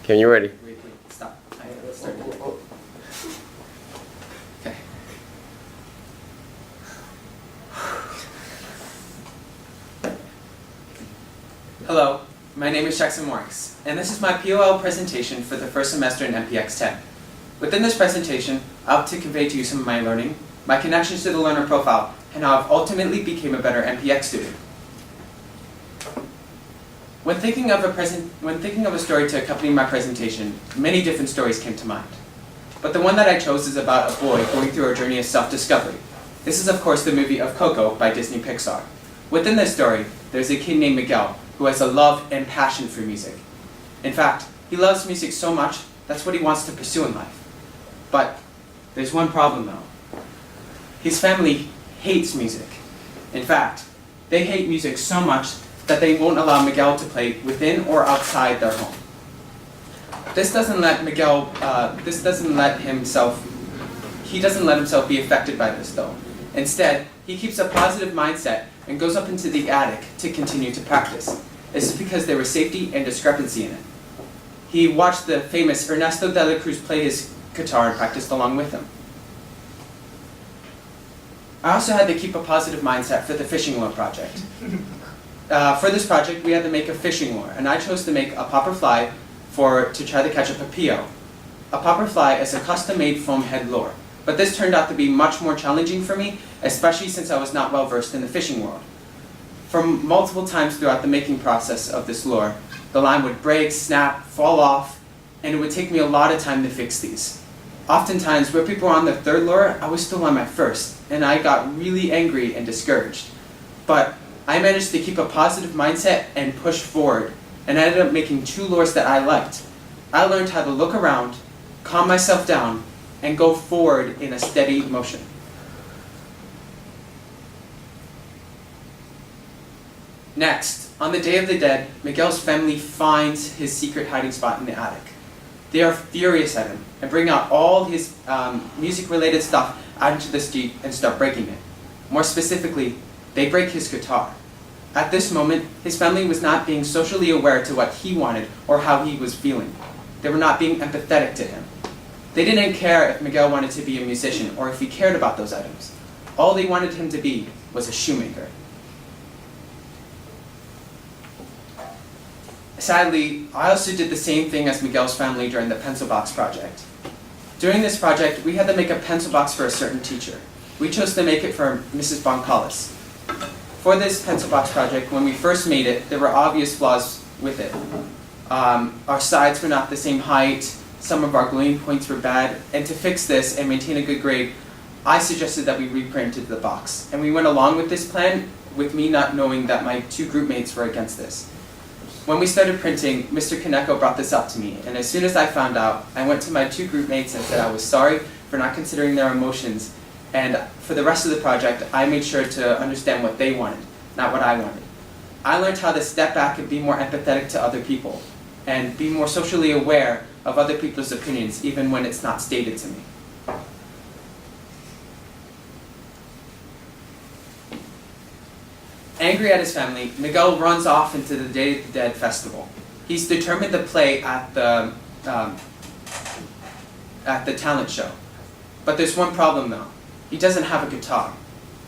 Okay, you ready? Wait, stop. I started. Okay. Hello, my name is Jackson Morrice, and this is my POL presentation for the first semester in MPX 10. Within this presentation, I hope to convey to you some of my learning, my connections to the learner profile, and how I've ultimately became a better MPX student. When thinking of a story to accompany my presentation, many different stories came to mind. But the one that I chose is about a boy going through a journey of self-discovery. This is of course the movie of Coco by Disney Pixar. Within this story, there's a kid named Miguel who has a love and passion for music. In fact, he loves music so much, that's what he wants to pursue in life. But there's one problem though. His family hates music. In fact, they hate music so much that they won't allow Miguel to play within or outside their home. He doesn't let himself be affected by this though. Instead, he keeps a positive mindset and goes up into the attic to continue to practice. This is because there was safety and discrepancy in it. He watched the famous Ernesto de la Cruz play his guitar and practiced along with him. I also had to keep a positive mindset for the fishing lure project. For this project, we had to make a fishing lure, and I chose to make a popper fly to try to catch a papillo. A popper fly is a custom-made foam head lure, but this turned out to be much more challenging for me, especially since I was not well versed in the fishing world. From multiple times throughout the making process of this lure, the line would break, snap, fall off, and it would take me a lot of time to fix these. Oftentimes, where people were on their third lure, I was still on my first, and I got really angry and discouraged. But I managed to keep a positive mindset and push forward, and I ended up making 2 lures that I liked. I learned how to look around, calm myself down, and go forward in a steady motion. Next, on the Day of the Dead, Miguel's family finds his secret hiding spot in the attic. They are furious at him and bring out all his music-related stuff out into the street and start breaking it. More specifically, they break his guitar. At this moment, his family was not being socially aware to what he wanted or how he was feeling. They were not being empathetic to him. They didn't care if Miguel wanted to be a musician or if he cared about those items. All they wanted him to be was a shoemaker. Sadly, I also did the same thing as Miguel's family during the pencil box project. During this project, we had to make a pencil box for a certain teacher. We chose to make it for Mrs. Boncalis. For this pencil box project, when we first made it, there were obvious flaws with it. Our sides were not the same height, some of our gluing points were bad, and to fix this and maintain a good grade, I suggested that we reprinted the box. And we went along with this plan, with me not knowing that my 2 group mates were against this. When we started printing, Mr. Kaneko brought this up to me, and as soon as I found out, I went to my 2 group mates and said I was sorry for not considering their emotions, and for the rest of the project, I made sure to understand what they wanted, not what I wanted. I learned how to step back and be more empathetic to other people, and be more socially aware of other people's opinions, even when it's not stated to me. Angry at his family, Miguel runs off into the Day of the Dead festival. He's determined to play at the talent show. But there's one problem though. He doesn't have a guitar.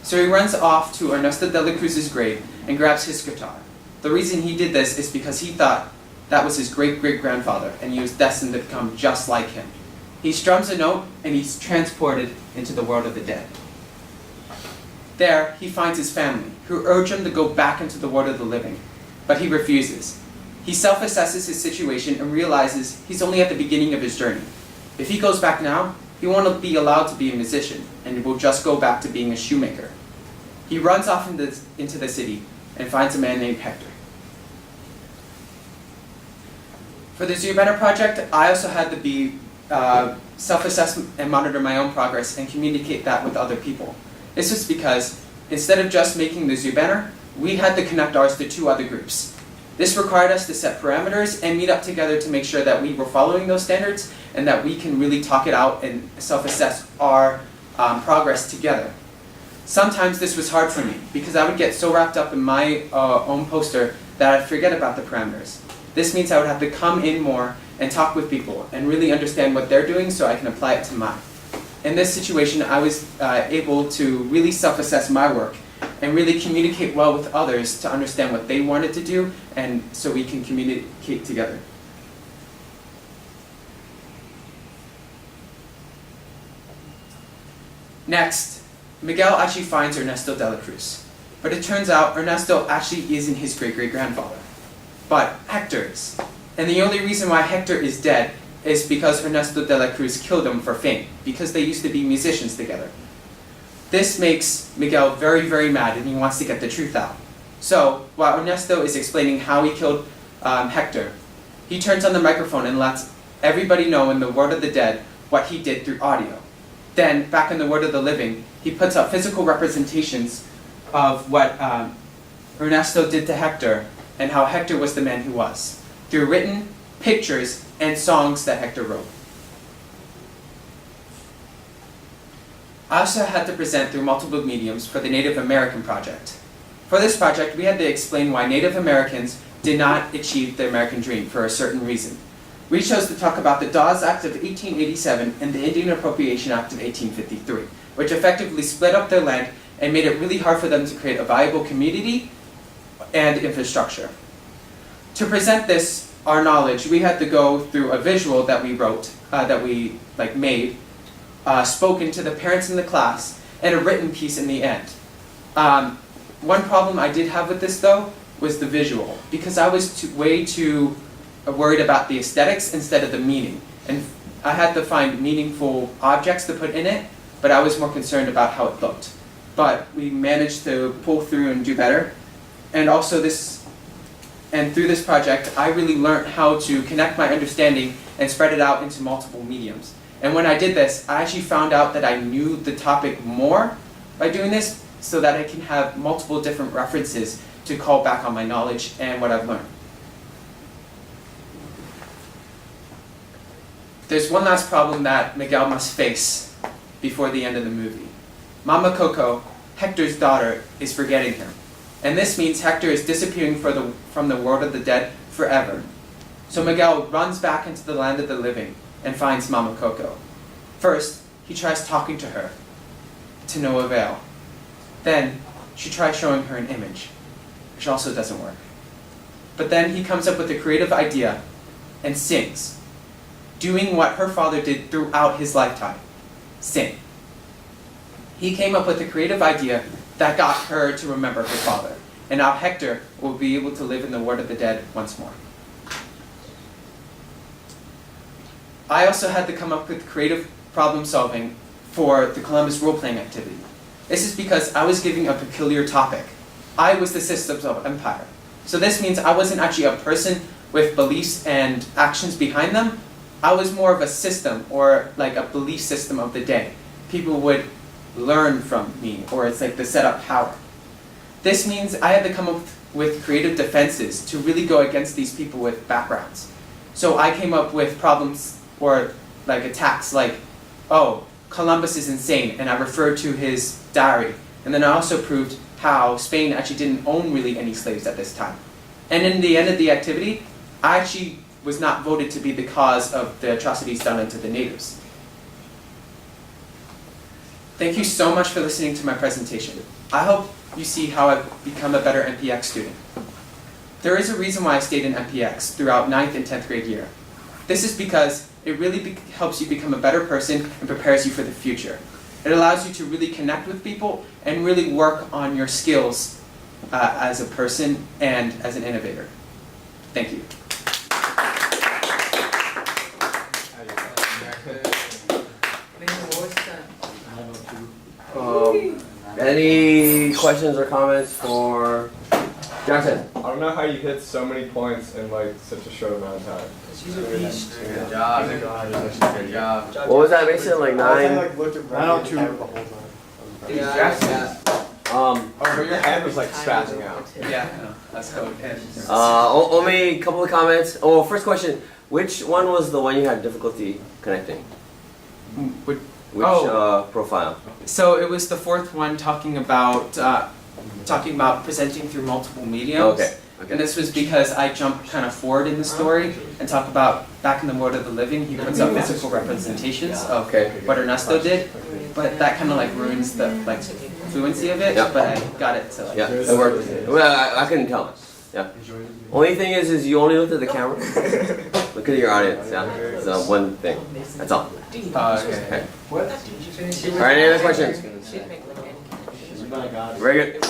So he runs off to Ernesto de la Cruz's grave and grabs his guitar. The reason he did this is because he thought that was his great-great-grandfather and he was destined to become just like him. He strums a note and he's transported into the world of the dead. There, he finds his family, who urge him to go back into the world of the living, but he refuses. He self-assesses his situation and realizes he's only at the beginning of his journey. If he goes back now, he won't be allowed to be a musician, and will just go back to being a shoemaker. He runs off into the city and finds a man named Hector. For the Zoo Banner project, I also had to be self-assess and monitor my own progress and communicate that with other people. This was because, instead of just making the zoo banner, we had to connect ours to 2 other groups. This required us to set parameters and meet up together to make sure that we were following those standards and that we can really talk it out and self-assess our progress together. Sometimes this was hard for me because I would get so wrapped up in my own poster that I'd forget about the parameters. This means I would have to come in more and talk with people and really understand what they're doing so I can apply it to mine. In this situation, I was able to really self-assess my work and really communicate well with others to understand what they wanted to do, and so we can communicate together. Next, Miguel actually finds Ernesto de la Cruz. But it turns out Ernesto actually isn't his great-great-grandfather, but Hector is. And the only reason why Hector is dead is because Ernesto de la Cruz killed him for fame, because they used to be musicians together. This makes Miguel very, very mad, and he wants to get the truth out. So, while Ernesto is explaining how he killed Hector, he turns on the microphone and lets everybody know in the world of the dead what he did through audio. Then, back in the world of the living, he puts up physical representations of what Ernesto did to Hector and how Hector was the man he was, through written pictures and songs that Hector wrote. I also had to present through multiple mediums for the Native American project. For this project, we had to explain why Native Americans did not achieve the American dream for a certain reason. We chose to talk about the Dawes Act of 1887 and the Indian Appropriation Act of 1853, which effectively split up their land and made it really hard for them to create a viable community and infrastructure. To present this, our knowledge, we had to go through a visual that we wrote, made, spoken to the parents in the class, and a written piece in the end. One problem I did have with this, though, was the visual, because I was way too worried about the aesthetics instead of the meaning. And I had to find meaningful objects to put in it, but I was more concerned about how it looked. But we managed to pull through and do better. And also through this project, I really learned how to connect my understanding and spread it out into multiple mediums. And when I did this, I actually found out that I knew the topic more by doing this, so that I can have multiple different references to call back on my knowledge and what I've learned. There's one last problem that Miguel must face before the end of the movie. Mama Coco, Hector's daughter, is forgetting him. And this means Hector is disappearing from the world of the dead forever. So Miguel runs back into the land of the living and finds Mama Coco. First, he tries talking to her, to no avail. Then, she tries showing her an image, which also doesn't work. But then he comes up with a creative idea and sings, doing what her father did throughout his lifetime, sing. He came up with a creative idea that got her to remember her father, and now Hector will be able to live in the world of the dead once more. I also had to come up with creative problem solving for the Columbus role-playing activity. This is because I was giving a peculiar topic. I was the systems of empire. So this means I wasn't actually a person with beliefs and actions behind them. I was more of a system, or like a belief system of the day. People would learn from me, or it's like the setup power. This means I had to come up with creative defenses to really go against these people with backgrounds. So I came up with problems or like attacks like, oh, Columbus is insane, and I referred to his diary. And then I also proved how Spain actually didn't own really any slaves at this time. And in the end of the activity, I actually was not voted to be the cause of the atrocities done unto the natives. Thank you so much for listening to my presentation. I hope you see how I've become a better MPX student. There is a reason why I stayed in MPX throughout 9th and 10th grade year. This is because it really helps you become a better person and prepares you for the future. It allows you to really connect with people and really work on your skills as a person and as an innovator. Thank you. Any questions or comments for Jackson? I don't know how you hit so many points in like such a short amount of time. Good job. Good job. What was that? Basically like 9? I don't the whole time. Yeah. Oh, but your hand was like spazzing out. Yeah, no, that's how it ends. Only a couple of comments. Oh, first question. Which one was the one you had difficulty connecting? Which profile? So it was the fourth one talking about presenting through multiple mediums. Okay. And this was because I jumped kind of forward in the story and talk about back in the world of the living, he puts up physical representations of what Ernesto did, but that kind of like ruins the like fluency of it. Yeah. But I got it to like. Yeah, it worked. Well, I couldn't tell. Yeah. Only thing is you only looked at the camera. Look at your audience. Yeah. So one thing. That's all. Okay. Okay. All right. Any other questions? Very good.